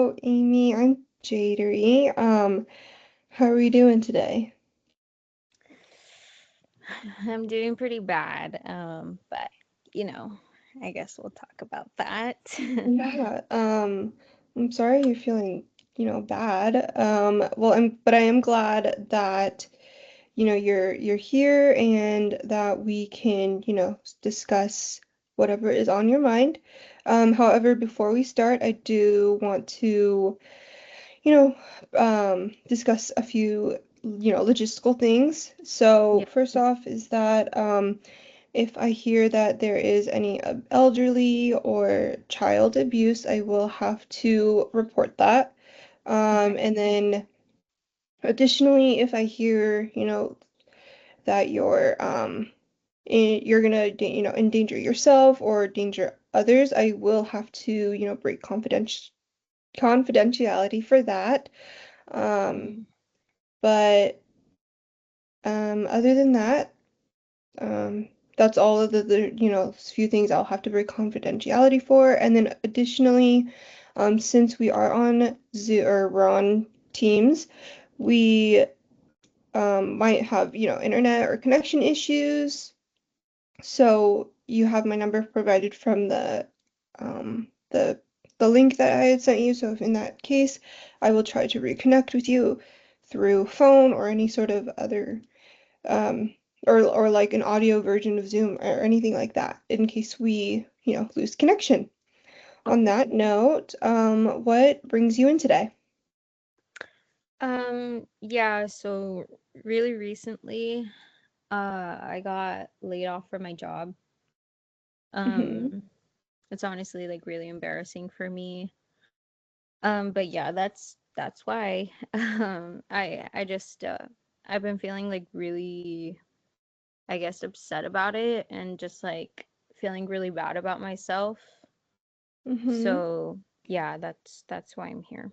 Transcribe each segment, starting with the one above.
Hello, Amy. I'm Jadery. How are you doing today? I'm doing pretty bad, but you know, I guess we'll talk about that. Yeah, I'm sorry you're feeling, bad. But I am glad that, you're here and that we can, discuss whatever is on your mind. However, before we start, I do want to discuss a few, logistical things. So Yep. first off is that if I hear that there is any elderly or child abuse, I will have to report that. Okay. And then additionally, if I hear, that you're gonna, endanger yourself or endanger others, I will have to, break confidentiality for that. Um, Mm. but Other than that, um, that's all of the few things I'll have to break confidentiality for. And then additionally, since we are on Zoom or we're on Teams, we might have, internet or connection issues. So you have my number provided from um, the the link that I had sent you. So if in that case, I will try to reconnect with you through phone or any sort of other um, or like an audio version of Zoom or anything like that in case we, lose connection. On Okay. that note, what brings you in today? Yeah, so really recently, I got laid off from my job. Mm-hmm. Um, it's honestly like really embarrassing for me. But yeah, that's why. I just I've been feeling like really, I guess, upset about it and just like feeling really bad about myself. Mm-hmm. So yeah, that's why I'm here.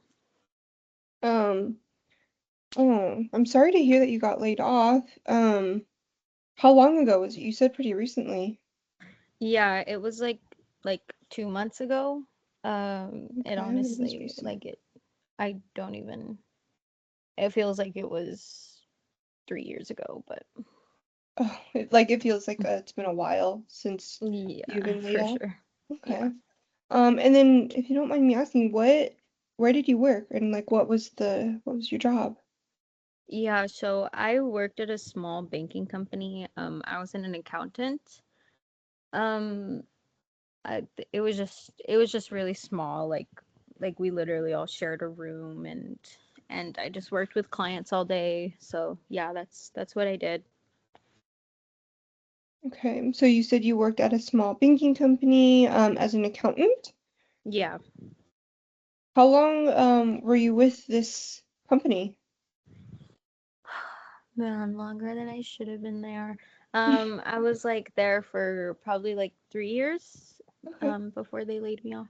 Um, oh, I'm sorry to hear that you got laid off. How long ago was it? You said pretty recently. Yeah, it was like 2 months ago. It Okay, it was honestly recent. like it. I don't even. It feels like it was 3 years ago, but Oh, it feels like it's been a while since you've yeah, been laid for off. sure. Yeah. Okay. And then if you don't mind me asking, where did you work and like what was your job? Yeah, so I worked at a small banking company. I was an accountant. Um, it was just really small. Like we literally all shared a room, and I just worked with clients all day. So yeah, that's what I did. Okay, so you said you worked at a small banking company as an accountant. Yeah, How long were you with this company? man, longer than I should have been there. I was like there for probably like 3 years, Okay. before they laid me off.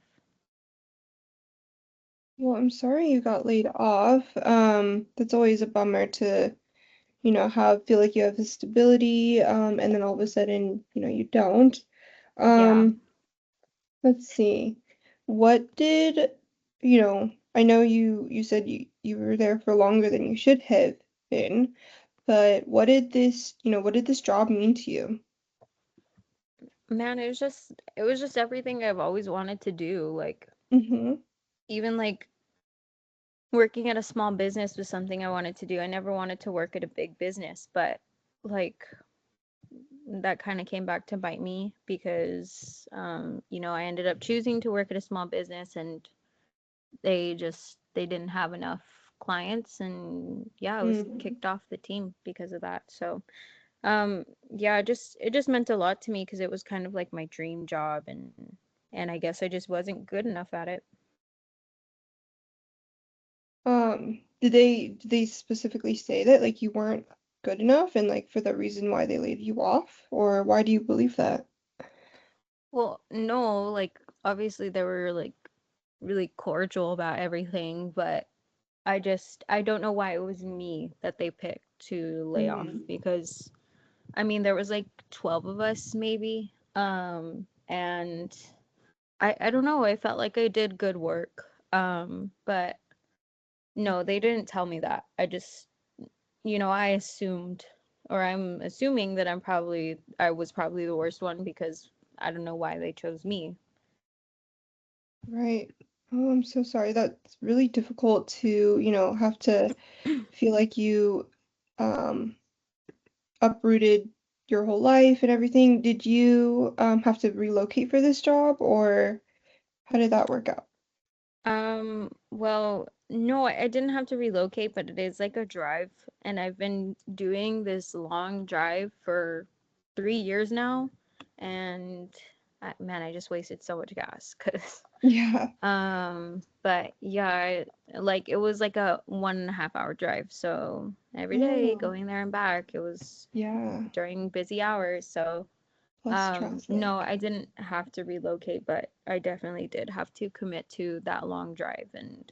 Well, I'm sorry you got laid off. That's always a bummer to, have feel like you have the stability, and then all of a sudden, you don't. Yeah. Um, let's see. What did, I know you said you were there for longer than you should have been. But what did this job mean to you? Man, it was just everything I've always wanted to do. Like Mm-hmm. even like working at a small business was something I wanted to do. I never wanted to work at a big business, but like that kind of came back to bite me because I ended up choosing to work at a small business and they didn't have enough clients, and yeah, I was Mm. kicked off the team because of that. So um yeah, it just meant a lot to me because it was kind of like my dream job, and I guess I just wasn't good enough at it. Did they specifically say that like you weren't good enough and like for the reason why they laid you off? Or why do you believe that? Well, no, like obviously they were like really cordial about everything, but I don't know why it was me that they picked to lay off Mm. because I mean there was like 12 of us maybe. And I don't know, I felt like I did good work. But no, they didn't tell me that. I just, I assumed, or I'm assuming that I was probably the worst one because I don't know why they chose me. Right. Oh, I'm so sorry. That's really difficult to, have to feel like you um uprooted your whole life and everything. Did you have to relocate for this job, or how did that work out? Well, no, I didn't have to relocate, but it is like a drive, and I've been doing this long drive for 3 years now, and man, I just wasted so much gas, cause Yeah. but yeah, like it was like a 1.5 hour drive, so every day Oh, going there and back, it was yeah. during busy hours, so Plus no, traffic. I didn't have to relocate, but I definitely did have to commit to that long drive, and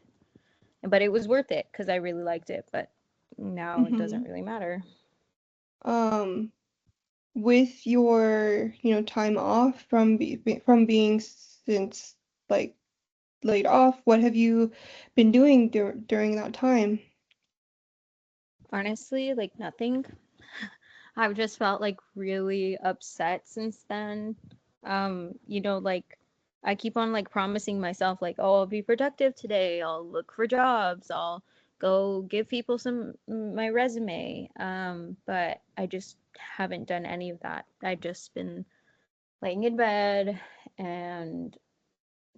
but it was worth it because I really liked it, but now it doesn't Mm-hmm. really matter. Um, with your, time off from from being since like laid off, what have you been doing during that time? Honestly, like nothing. I've just felt like really upset since then. Like I keep on like promising myself like, oh, I'll be productive today. I'll look for jobs. I'll go give people my resume. But I just haven't done any of that. I've just been laying in bed and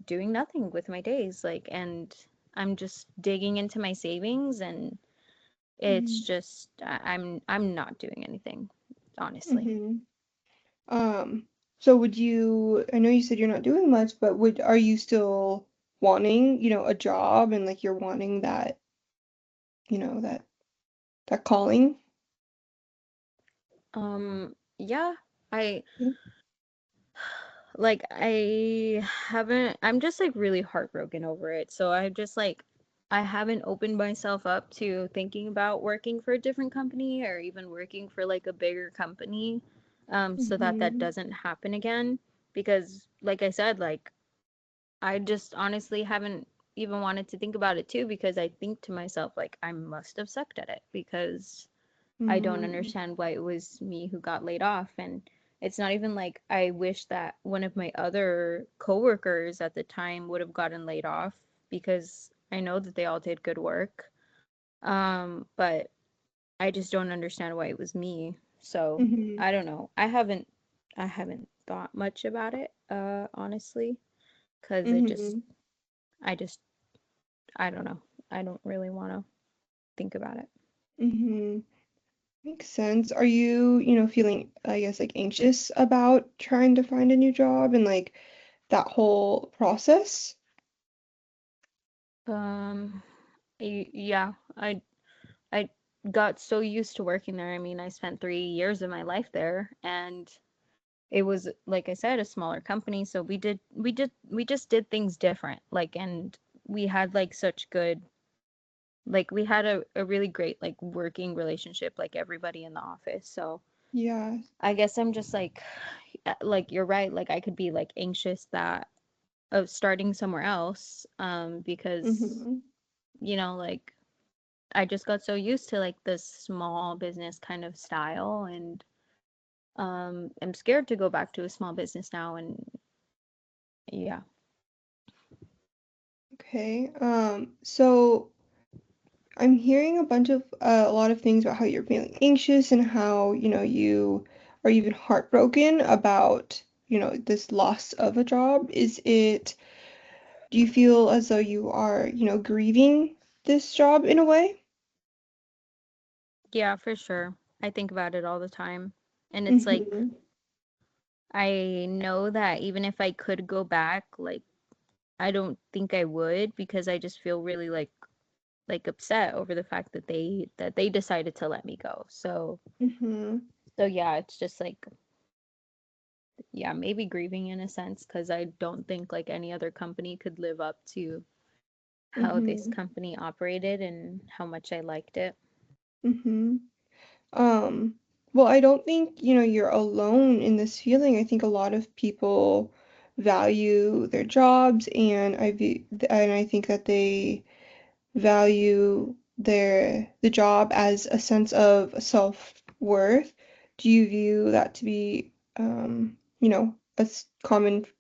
doing nothing with my days and I'm just digging into my savings and it's just I'm not doing anything, honestly. Mm-hmm. Um, so would you, I know you said you're not doing much, but are you still wanting, a job and like you're wanting that, that calling? Yeah, I Yeah. I haven't I'm just like really heartbroken over it. So I haven't opened myself up to thinking about working for a different company or even working for like a bigger company so that that Mm-hmm. doesn't happen again because like I said like I just honestly haven't even wanted to think about it too because I think to myself like I must have sucked at it because I don't Mm-hmm. understand why it was me who got laid off. And it's not even like I wish that one of my other coworkers at the time would have gotten laid off because I know that they all did good work. But I just don't understand why it was me. So Mm-hmm. I don't know. I haven't thought much about it, honestly, because Mm-hmm. I just, I don't know. I don't really want to think about it. Mm-hmm. Makes sense. Are you, feeling, I guess, like anxious about trying to find a new job and like that whole process? Um, yeah, I got so used to working there. I mean, I spent 3 years of my life there, and it was, like I said, a smaller company. So we just did things different. And we had like such good, like we had a really great like working relationship, like everybody in the office. So Yeah. I guess I'm just like you're right. Like I could be like anxious that of starting somewhere else, because Mm-hmm. like I just got so used to like this small business kind of style and I'm scared to go back to a small business now and yeah. Okay. So I'm hearing a lot of things about how you're feeling anxious and how, you are even heartbroken about, this loss of a job. Do you feel as though you are, grieving this job in a way? Yeah, for sure. I think about it all the time. And it's like Mm-hmm. I know that even if I could go back, like I don't think I would because I just feel really like upset over the fact that they decided to let me go. Mm-hmm. So yeah, it's just like yeah, maybe grieving in a sense because I don't think like any other company could live up to how this Mm-hmm. company operated and how much I liked it. Mm-hmm. Well, I don't think, you're alone in this feeling. I think a lot of people value their jobs, and I think that they value the job as a sense of self-worth. Do you view that to be,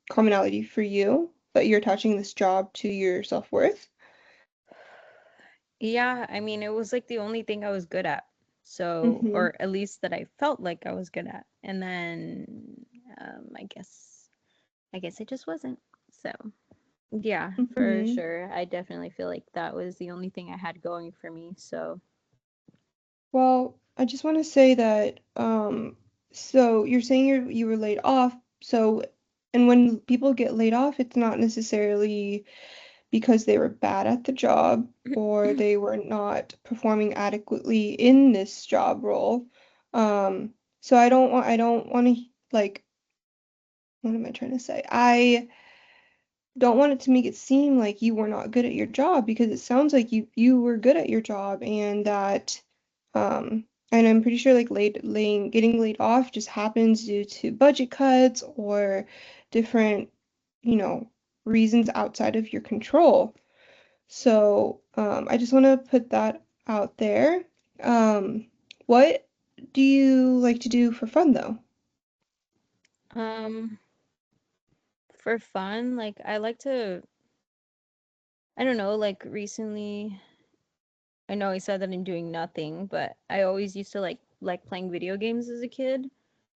commonality for you, that you're attaching this job to your self-worth? Yeah, I mean, it was like the only thing I was good at. So, Mm-hmm. or at least that I felt like I was good at. And then I guess it just wasn't. So, yeah, for Mm-hmm. sure. I definitely feel like that was the only thing I had going for me. So, Well, I just want to say that, so you're saying you were laid off, so, and when people get laid off, it's not necessarily because they were bad at the job or they were not performing adequately in this job role. So I don't want to, like, what am I trying to say? I don't want it to make it seem like you were not good at your job, because it sounds like you were good at your job, and that and I'm pretty sure like getting laid off just happens due to budget cuts or different, you know, reasons outside of your control. So, I just want to put that out there. Um, what do you like to do for fun though? um, for fun, like I like to, I don't know, like recently I know I said that I'm doing nothing, but I always used to like playing video games as a kid.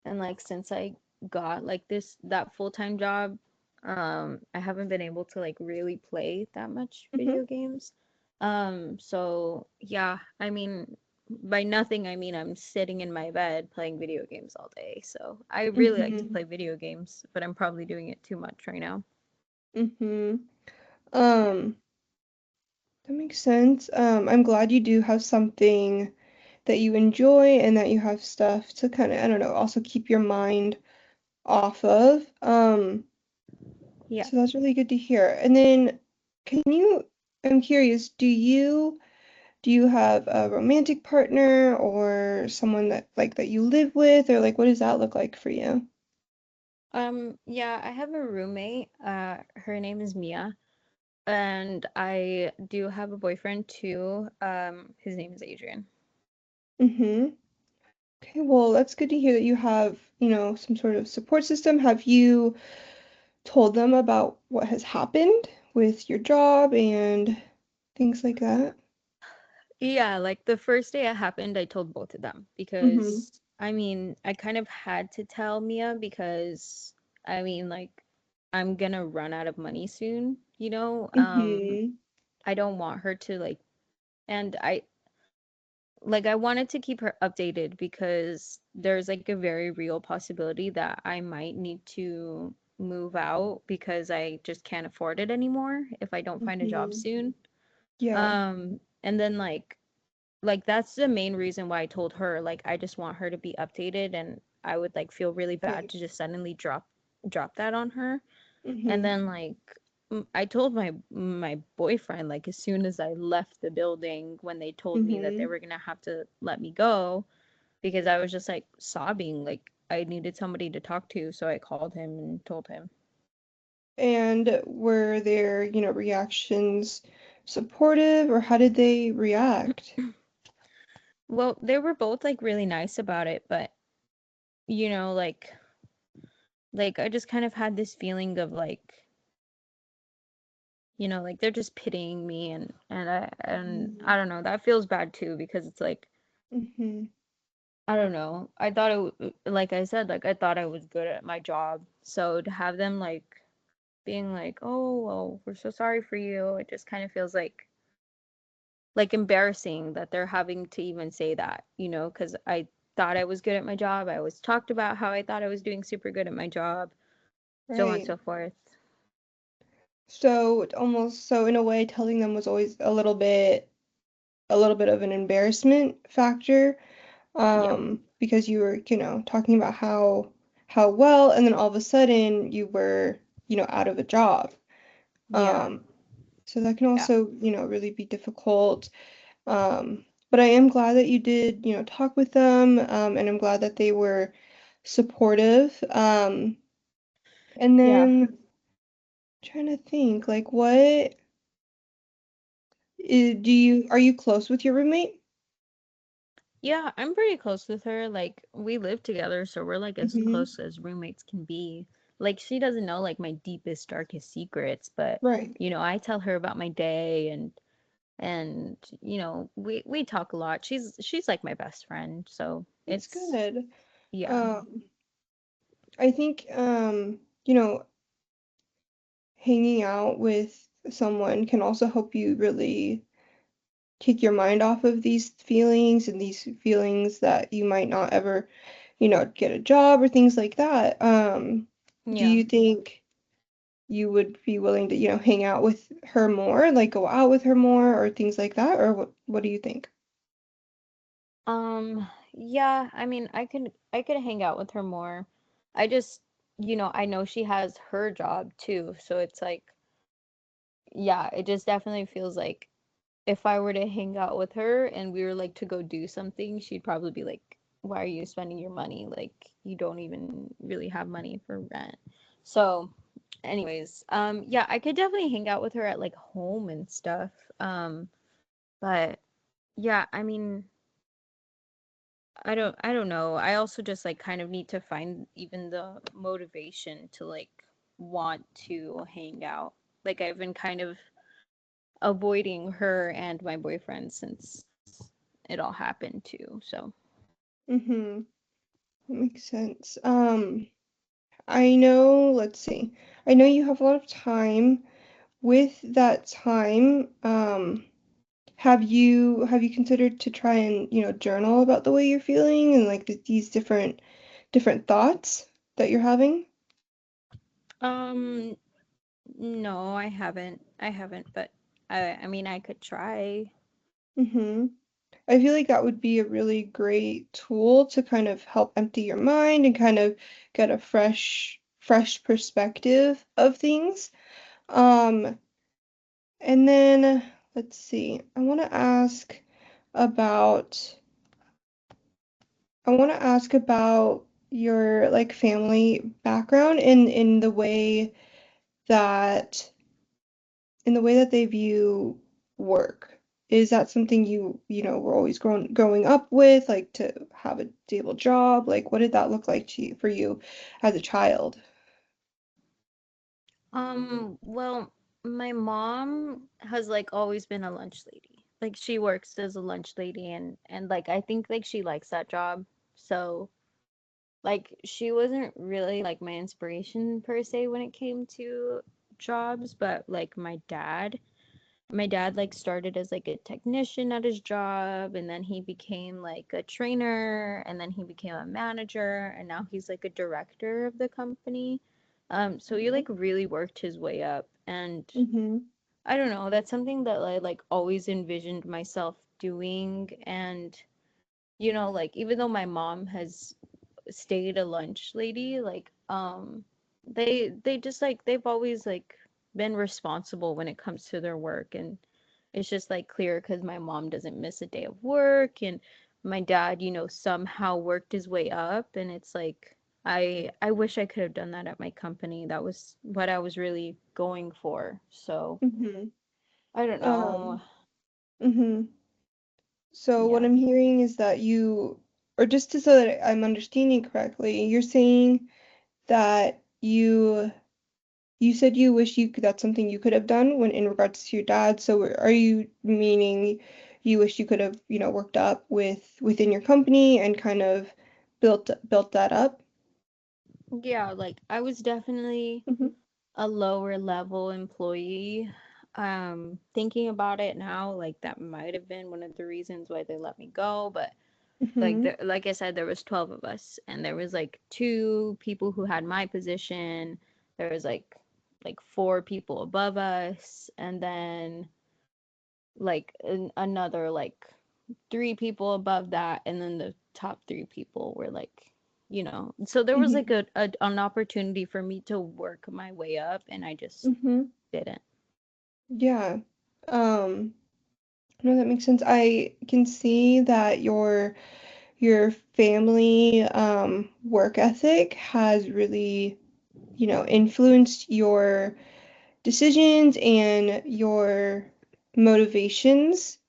And like since I got like this that full-time job, I haven't been able to like really play that much Mm-hmm. video games. So yeah, I mean by nothing I mean I'm sitting in my bed playing video games all day. So I really like to Mm-hmm. play video games, but I'm probably doing it too much right now. Mm-hmm. Yeah. Um, that makes sense. I'm glad you do have something that you enjoy and that you have stuff to kind of, I don't know, also keep your mind off of. Yeah. So that's really good to hear. And then can you, I'm curious, do you have a romantic partner or someone that like that you live with, or like what does that look like for you? Yeah, I have a roommate. Her name is Mia. And I do have a boyfriend too. His name is Adrian. Mm-hmm. Okay, well, that's good to hear that you have, some sort of support system. Have you told them about what has happened with your job and things like that? Yeah, like the first day it happened, I told both of them Mm-hmm. because I mean, I kind of had to tell Mia because I mean, like I'm gonna run out of money soon, you know? Mm-hmm. I don't want her to like, and I wanted to keep her updated because there's like a very real possibility that I might need to move out because I just can't afford it anymore if I don't find a job Mm-hmm. soon. Yeah. And then like that's the main reason why I told her like I just want her to be updated and I would like feel really bad Right. to just suddenly drop that on her. And Mm-hmm. then like I told my boyfriend like as soon as I left the building when they told me that they Mm-hmm. were gonna have to let me go because I was just like sobbing like I needed somebody to talk to, so I called him and told him. And were their, reactions supportive, or how did they react? Well, they were both like really nice about it, but you know, like I just kind of had this feeling of like, like they're just pitying me and I don't know, that feels bad too because it's like Mm-hmm. I don't know. I thought like I said, like I thought I was good at my job. So to have them like being like, "Oh, well, we're so sorry for you." It just kind of feels like embarrassing that they're having to even say that, because I thought I was good at my job. I always talked about how I thought I was doing super good at my job, so on and Right. so forth. So almost, so in a way, telling them was always a little bit of an embarrassment factor, Yeah. because you were, talking about how well, and then all of a sudden you were, out of a job. Yeah. Um, so that can Yeah. also, really be difficult. But I am glad that you did, talk with them, and I'm glad that they were supportive. And Yeah. then Trying to think, like, are you close with your roommate? Yeah, I'm pretty close with her. Like, we live together, so we're like as Mm-hmm. close as roommates can be. Like, she doesn't know like my deepest, darkest secrets, but Right. I tell her about my day and we talk a lot. She's like my best friend, so That's it's good. yeah. Um, I think, hanging out with someone can also help you really take your mind off of these feelings and these feelings that you might not ever, get a job or things like that. Do Yeah. you think you would be willing to, hang out with her more, like go out with her more or things like that? Or what do you think? Yeah, I mean, I could hang out with her more. I just, I know she has her job too, so it's like, yeah, it just definitely feels like if I were to hang out with her and we were like to go do something, she'd probably be like, "Why are you spending your money? Like you don't even really have money for rent." So, anyways, yeah, I could definitely hang out with her at like home and stuff. But yeah, I mean, I don't know. I also just like kind of need to find even the motivation to like want to hang out. Like I've been kind of avoiding her and my boyfriend since it all happened too. So, Mm-hmm. That makes sense. I know, let's see. I know you have a lot of time. With that time, have you considered to try and, journal about the way you're feeling and like these different thoughts that you're having? um, no, I haven't. I haven't, but I mean, I could try. Mm-hmm. I feel like that would be a really great tool to kind of help empty your mind and kind of get a fresh perspective of things. Um, and then let's see. About I want to ask about your like family background that in the way that they view work. Is that something were always growing up with, like to have a stable job? Like what did that look like for you as a child? Well, my mom has like always been a lunch lady. Like she works as a lunch lady and like I think like she likes that job. So, like she wasn't really like my inspiration per se when it came to jobs, but like my dad like started as like a technician at his job and then he became like a trainer and then he became a manager and now he's like a director of the company. So he like really worked his way up and Mm-hmm. I don't know, that's something that I like always envisioned myself doing and like even though my mom has stayed a lunch lady, like they just like they've always like been responsible when it comes to their work and it's just like clear because my mom doesn't miss a day of work and my dad somehow worked his way up and it's like I wish I could have done that at my company. That was what I was really going for. So Mm-hmm. I don't know. Um, mm-hmm. So what Yeah. I'm hearing is that or just to so that I'm understanding correctly, you're saying that you said you wish that's something you could have done when in regards to your dad. So are you meaning you wish you could have, worked up within your company and kind of built that up? Yeah, like I was definitely Mm-hmm. a lower level employee. Thinking about it now, like that might have been one of the reasons why they let me go. But like Mm-hmm. like I said, there was 12 of us, and there was like two people who had my position. There was like four people above us, and then like another like three people above that, and then the top three people were like. So there was like Mm-hmm. an opportunity for me to work my way up, and I just Mm-hmm. didn't. Yeah. Um, no, that makes sense. I can see that your family work ethic has really, influenced decisions and your motivations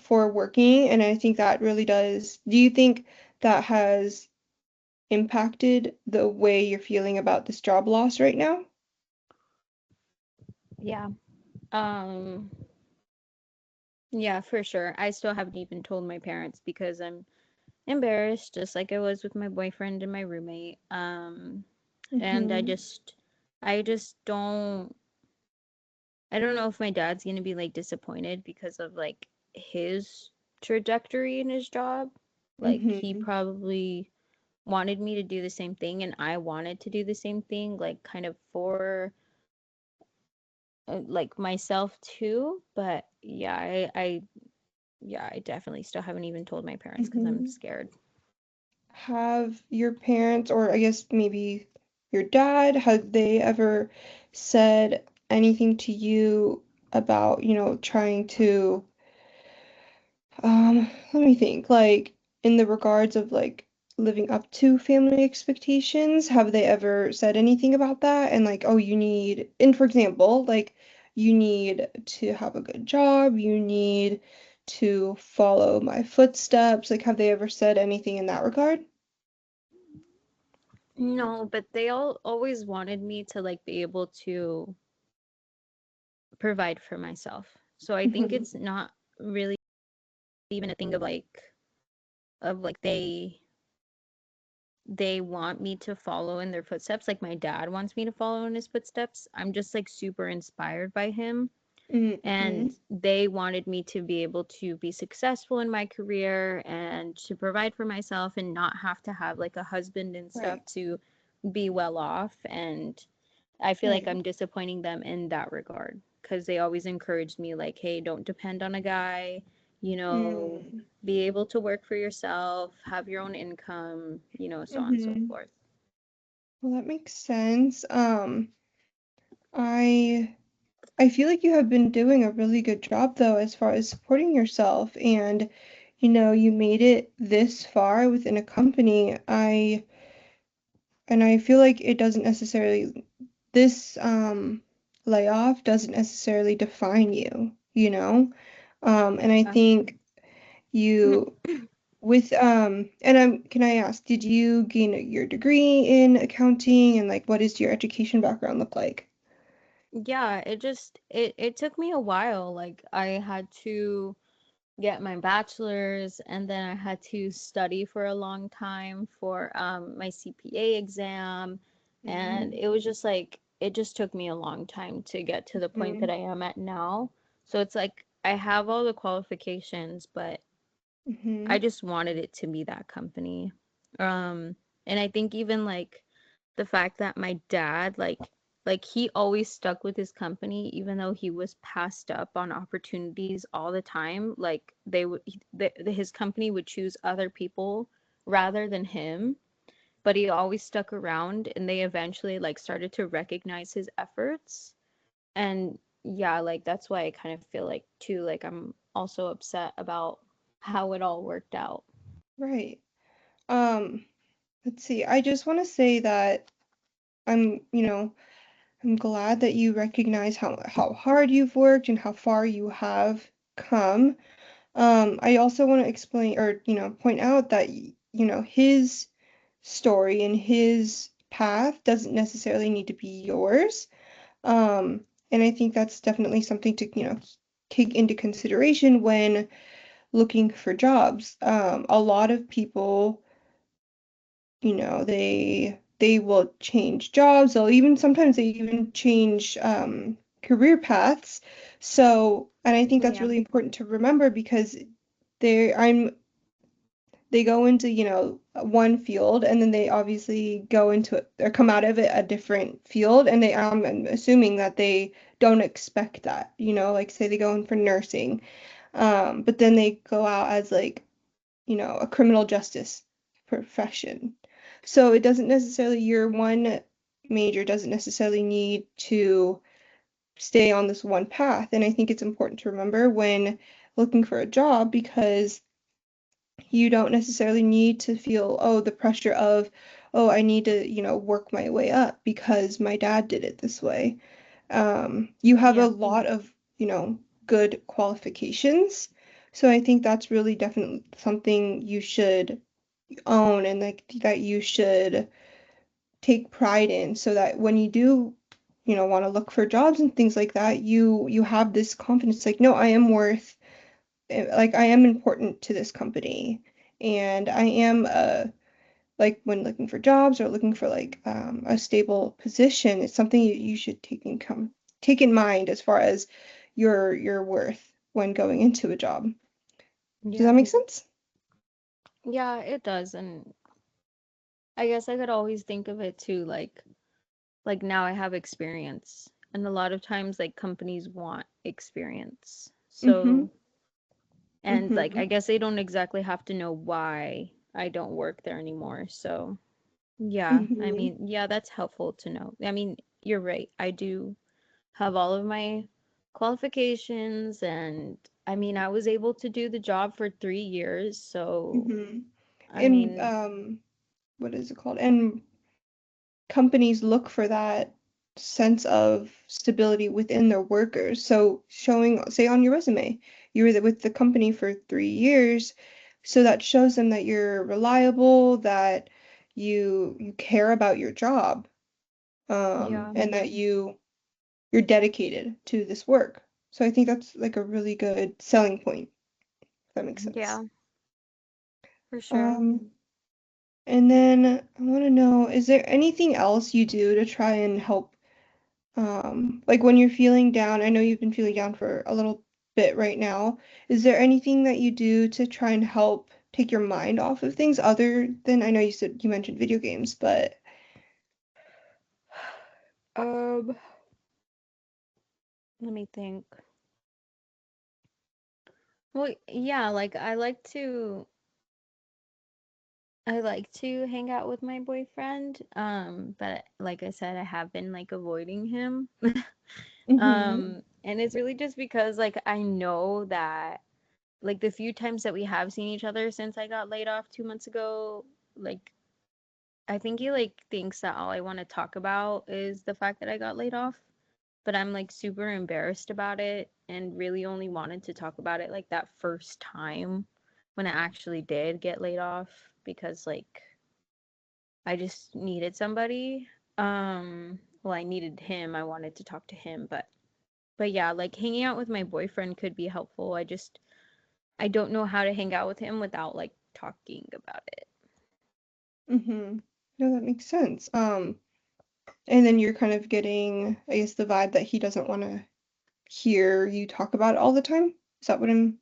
for working. And I think that really does. Do you think that has impacted the way you're feeling about this job loss right now? Yeah. Um, yeah, for sure. I still haven't even told my parents because I'm embarrassed, just like I was with my boyfriend and my roommate. And Mm-hmm. I just I don't know if my dad's gonna be like disappointed because of like his trajectory in his job. Like he Mm-hmm. probably wanted me to do the same thing and I wanted to do the same thing, like kind of for like myself too. But yeah, yeah, I definitely still haven't even told my parents because I'm Mm-hmm. scared. Have your parents, or I guess maybe your dad, have they ever said anything to you about, trying to, let me think, like in the regards of like living up to family expectations? Have they ever said anything about that? And like, oh, you need, and for example, like you need to have a good job, you need to follow my footsteps. Like, have they ever said anything in that regard? No, but they all always wanted me to like be able to provide for myself. So I think Hmm. it's not really even a thing of like they want me to follow in their footsteps. Like my dad wants me to follow in his footsteps. I'm just like super inspired by him. And Hmm. they wanted me to be able to be successful in my career and to provide for myself and not have to have like a husband and stuff Right, to be well off. And I feel like right. I'm disappointing them in that regard because they always encouraged me, like, hey, don't depend on a guy, you know, Mm. be able to work for yourself, have your own income, so on and so Hmm. forth. Well, that makes sense. I I feel like you have been doing a really good job though as far as supporting yourself and you made it this far within a company. I feel like it doesn't necessarily this layoff doesn't necessarily define you, you know? And I Yeah. think you with and can I ask, did you gain your degree in accounting and like what does your education background look like? Yeah, it took me a while. Like I had to get my bachelor's and then I had to study for a long time for my CPA exam, and Mm-hmm. it was just like it just took me a long time to get to the point that I am at now. So it's like I have all the qualifications, but I Mm-hmm. just wanted it to be that company. Um, and I think even like the fact that my dad like he always stuck with his company even though he was passed up on opportunities all the time. Like they would his company would choose other people rather than him, but he always stuck around and they eventually like started to recognize his efforts. And yeah, like that's why I kind of feel like too like I'm also upset about how it all worked out. Right. Um, let's see. I just want to say that I'm glad that you recognize how hard you've worked and how far you have come. I also want to explain or, point out that, his story and his path doesn't necessarily need to be yours. And I think that's definitely something to, take into consideration when looking for jobs. A lot of people, they will change jobs. They'll even sometimes they even change career paths. So, and I think that's Yeah. really important to remember because they go into, one field and then they obviously go into it or come out of it a different field and I'm assuming that they don't expect that, like say they go in for nursing, but then they go out as like a criminal justice profession. So it doesn't necessarily, your one major doesn't necessarily need to stay on this one path. And I think it's important to remember when looking for a job because you don't necessarily need to feel, oh, the pressure of, oh, I need to, work my way up because my dad did it this way. You have a Yeah. lot of, you know, good qualifications. So I think that's really definitely something you should own and like that you should take pride in so that when you do, you know, want to look for jobs and things like that, you have this confidence like, no, I am worth like I am important to this company and I am like when looking for jobs or looking for like a stable position, it's something you should take in mind as far as your worth when going into a job. Does that Yeah. make sense? Yeah, it does. And I guess I could always think of it too, like now I have experience. And a lot of times like companies want experience. Mm-hmm. So, and like Mm-hmm. I guess they don't exactly have to know why I don't work there anymore. So, yeah, I Mm-hmm. mean, yeah, that's helpful to know. I mean, you're right. I do have all of my qualifications, and I mean, I was able to do the job for 3 years. So, Mm-hmm. I And mean, what is it called? And companies look for that sense of stability within their workers. So showing, say on your resume, you were with the company for 3 years, so that shows them that you're reliable, that you care about your job, yeah, and that you're dedicated to this work. So I think that's like a really good selling point, if that makes sense. yeah, for sure. Um, and then I want to know, is there anything else you do to try and help like when you're feeling down, I know you've been feeling down for a little bit right now. Is there anything that you do to try and help take your mind off of things other than, I know you said you mentioned video games, but Um, Let me think. Well, yeah, like I like to hang out with my boyfriend. But like I said, I have been like avoiding him. mm-hmm, And it's really just because like I know that like the few times that we have seen each other since I got laid off 2 months ago, like I think he like thinks that all I want to talk about is the fact that I got laid off, but I'm like super embarrassed about it and really only wanted to talk about it like that first time when I actually did get laid off because like I just needed somebody. Well, I needed him. I wanted to talk to him, but yeah, like hanging out with my boyfriend could be helpful. I don't know how to hang out with him without like talking about it. mm-hmm. No, that makes sense. And then you're kind of getting, I guess, the vibe that he doesn't want to hear you talk about it all the time. Is that what I'm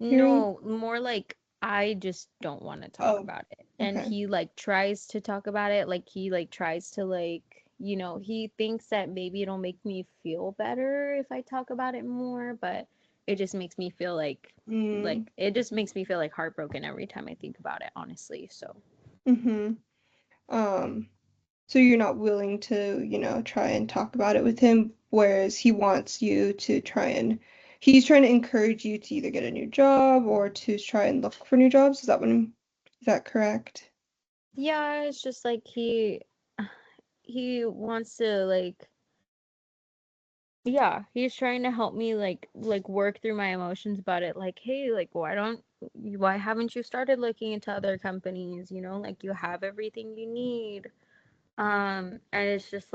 hearing? No, more like I just don't want to talk Oh, about it. And okay. he like tries to talk about it, like he like tries to he thinks that maybe it'll make me feel better if I talk about it more, but it just makes me feel Mm, it just makes me feel like heartbroken every time I think about it, honestly. So, mm-hmm. Um, So you're not willing to, you know, try and talk about it with him, whereas he wants you to try and he's trying to encourage you to either get a new job or to try and look for new jobs. Is that correct? yeah, it's just like he wants to yeah, he's trying to help me work through my emotions about it. Like, hey, like why haven't you started looking into other companies? Like you have everything you need. And it's just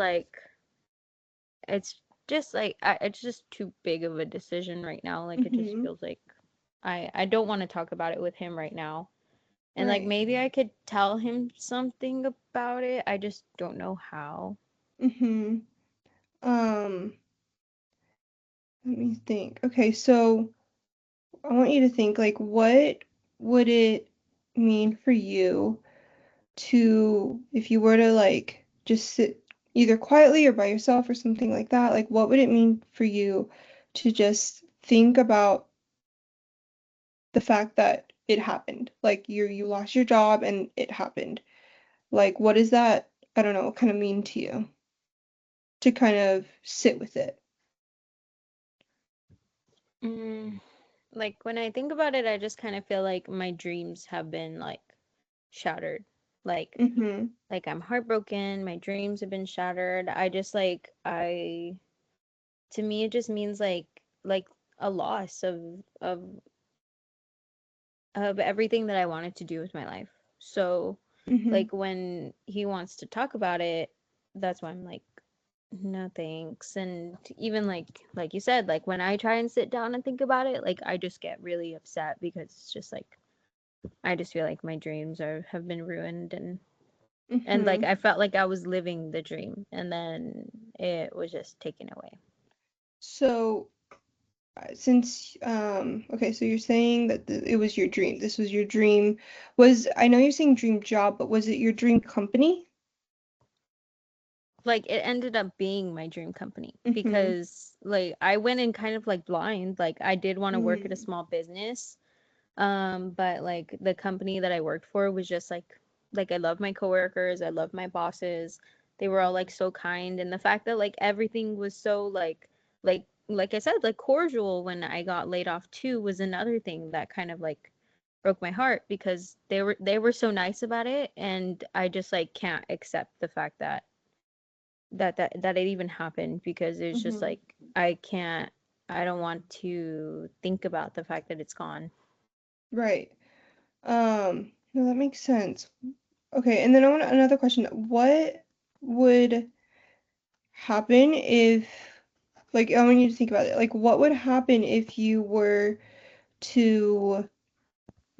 it's just too big of a decision right now. Like it just Mm-hmm. feels like I don't want to talk about it with him right now. And like Right. maybe I could tell him something about it. I just don't know how. Mm-hmm. Um, Let me think. Okay, so I want you to think like what would it mean for you to, if you were to like just sit either quietly or by yourself or something like that, like what would it mean for you to just think about the fact that it happened? Like you lost your job and it happened. Like what does that, I don't know, kind of mean to you to kind of sit with it? Mm, like when I think about it, I just kind of feel like my dreams have been shattered. Like Mm-hmm. like I'm heartbroken, my dreams have been shattered. I just to me it just means like a loss of everything that I wanted to do with my life. So Mm-hmm. like when he wants to talk about it, that's why I'm like, no thanks. And even like you said, like when I try and sit down and think about it, like I just get really upset because it's just like I just feel like my dreams are have been ruined, and like Mm-hmm. I felt like I was living the dream and then it was just taken away. So, since okay, so you're saying that it was your dream. This was your dream. I know you're saying dream job, but was it your dream company? Like it ended up being my dream company Mm-hmm. because like I went in kind of like blind. Like I did want to work at a Mm-hmm. small business. But like the company that I worked for was just like I love my coworkers, I love my bosses. They were all like so kind, and the fact that like everything was so like I said, like cordial when I got laid off too was another thing that kind of like broke my heart because they were so nice about it, and I just like can't accept the fact that it even happened because it's just Mm-hmm. like I can't, I don't want to think about the fact that it's gone. Right. No, that makes sense. Okay, and then I want another question. What would happen if, like, I want you to think about it. Like, what would happen if you were to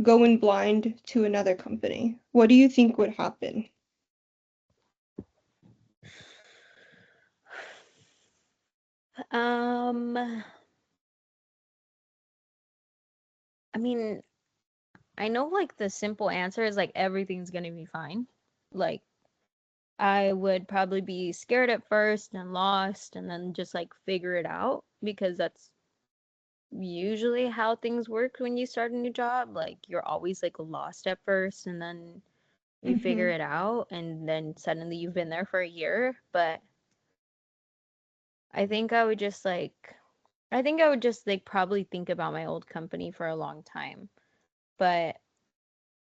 go in blind to another company? What do you think would happen? Um, I mean, I know like the simple answer is like everything's gonna be fine. Like I would probably be scared at first and lost and then just like figure it out because that's usually how things work when you start a new job. Like you're always like lost at first and then you figure Mm-hmm. it out and then suddenly you've been there for a year. But I think I would just like I think I would just like probably think about my old company for a long time. But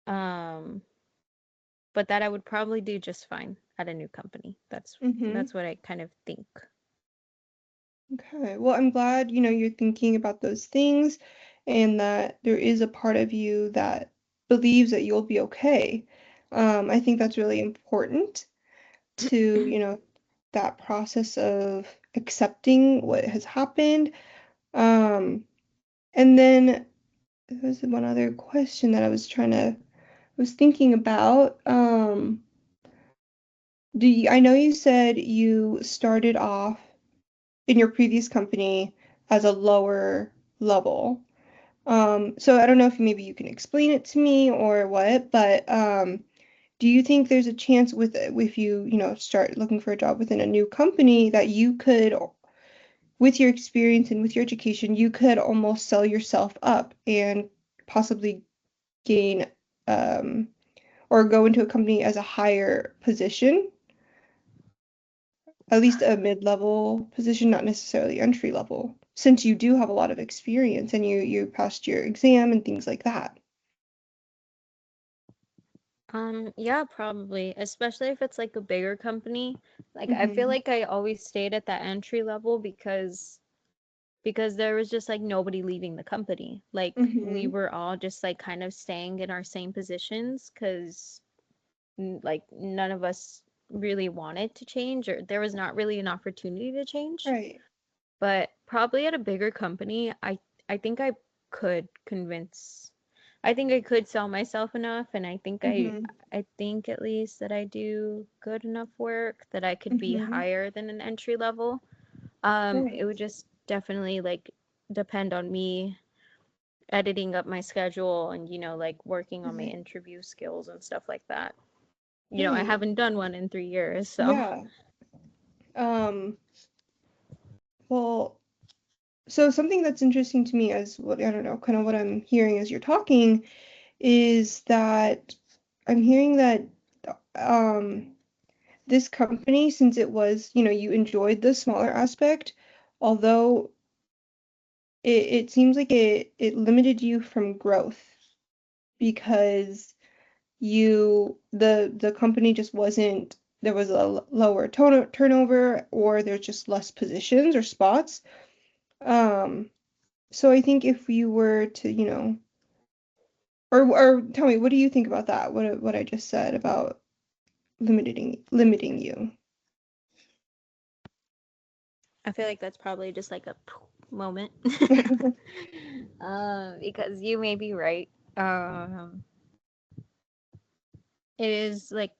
um that I would probably do just fine at a new company. Mm-hmm. That's what I kind of think. Okay. Well, I'm glad, you're thinking about those things and that there is a part of you that believes that you'll be okay. I think that's really important to, that process of accepting what has happened. Um, and then there was one other question that I was thinking about. I know you said you started off in your previous company as a lower level. So I don't know if maybe you can explain it to me or what, but do you think there's a chance with if you, start looking for a job within a new company that you could, with your experience and with your education, you could almost sell yourself up and possibly gain um, or go into a company as a higher position, at least a mid-level position, not necessarily entry level, since you do have a lot of experience and you passed your exam and things like that. Yeah, probably, especially if it's like a bigger company. Like I feel Mm-hmm. like I always stayed at that entry level because there was just like nobody leaving the company. Like we Mm-hmm. were all just like kind of staying in our same positions because like none of us really wanted to change or there was not really an opportunity to change. Right. But probably at a bigger company, I think could convince I think I could sell myself enough and Mm-hmm. I think at least that I do good enough work that I could be Mm-hmm. higher than an entry level. It Right. would just definitely like depend on me editing up my schedule and like working on my Right. interview skills and stuff like that. I Right. haven't done one in 3 years, so Yeah. Um, well, so something that's interesting to me as what I don't know, kind of what I'm hearing as you're talking is that I'm hearing that um this company, since it was, you enjoyed the smaller aspect, although it seems like it limited you from growth because the company just wasn't. there was a lower turnover, or there's just less positions or spots. Um, so I think if you were to, or tell me, what do you think about that? What I just said about limiting you? I feel like that's probably just like a moment. Because you may be right. Um, it is like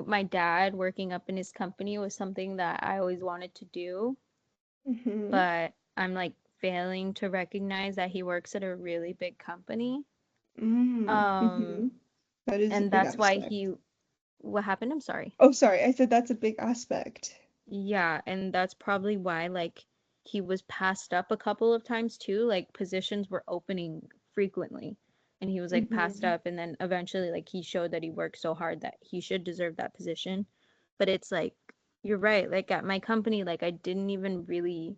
my dad working up in his company was something that I always wanted to do, Mm-hmm. but I'm like failing to recognize that he works at a really big company. Mm-hmm. Um, That is a and big that's why aspect. what happened? I'm sorry. Oh, sorry, I said that's a big aspect. Yeah, and that's probably why like he was passed up a couple of times too. Like positions were opening frequently and he was like passed Mm-hmm. up and then eventually like he showed that he worked so hard that he should deserve that position. But it's like you're right. Like at my company like I didn't even really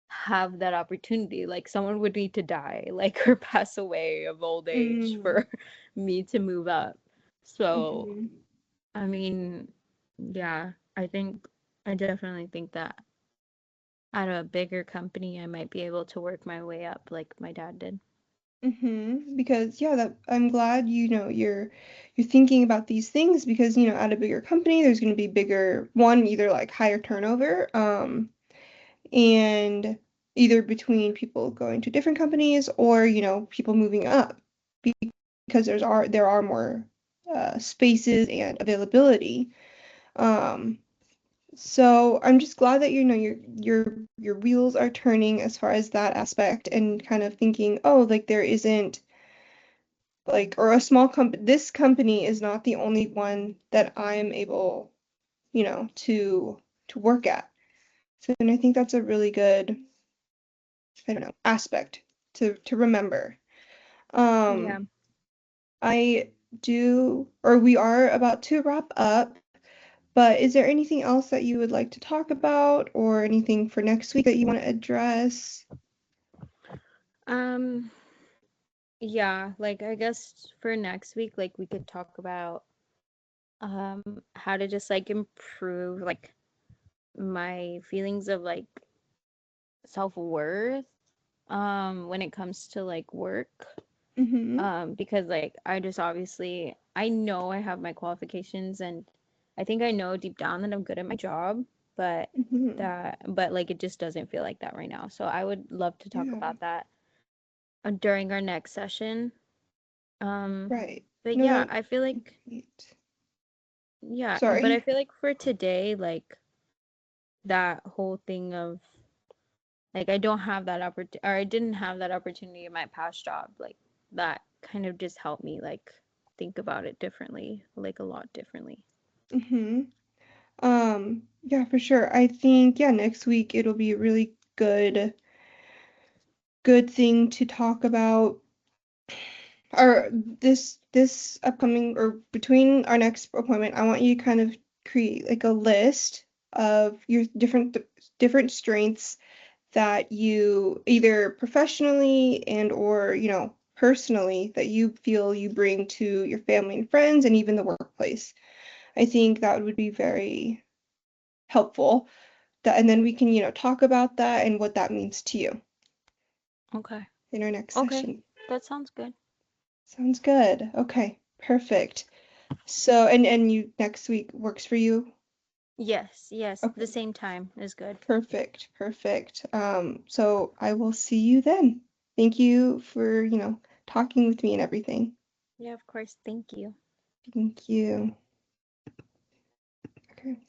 have that opportunity. Like someone would need to die like or pass away of old age Mm-hmm. for me to move up. So Mm-hmm. I mean, yeah, I definitely think that at a bigger company, I might be able to work my way up like my dad did. Mm-hmm. Because yeah, that I'm glad you're thinking about these things because at a bigger company there's going to be bigger one either like higher turnover and either between people going to different companies or people moving up because there are more spaces and availability. Um, so I'm just glad that your wheels are turning as far as that aspect and kind of thinking, oh, like there isn't like or a small company. This company is not the only one that I'm able, to work at. So, and I think that's a really good, I don't know, aspect to remember. Yeah. Um, I do, or we are about to wrap up, but is there anything else that you would like to talk about or anything for next week that you want to address? Um, yeah, like I guess for next week, like we could talk about how to just like improve like my feelings of like self-worth when it comes to like work. Mm-hmm. Because like I just obviously I know I have my qualifications and I think I know deep down that I'm good at my job, but Mm-hmm. but like it just doesn't feel like that right now. So I would love to talk Yeah, about that during our next session. Um, right. but No, yeah, that I feel like great. yeah, but I Sorry. feel like for today, like that whole thing of like I don't have that opportunity or I didn't have that opportunity in my past job, like that kind of just helped me like think about it differently, like a lot differently. Mm-hmm. Yeah, for sure. I think yeah, next week it'll be a really good thing to talk about or this upcoming or between our next appointment, I want you to kind of create like a list of your different strengths that you either professionally and or personally that you feel you bring to your family and friends and even the workplace. I think that would be very helpful. That and then we can talk about that and what that means to you Okay. in our next Okay. session. That sounds good. Sounds good. Okay, perfect. So, and you next week works for you? Yes, yes, the Okay, same time is good. perfect, perfect. So I will see you then. Thank you for, talking with me and everything. Yeah, of course. Thank you. Thank you. Okay.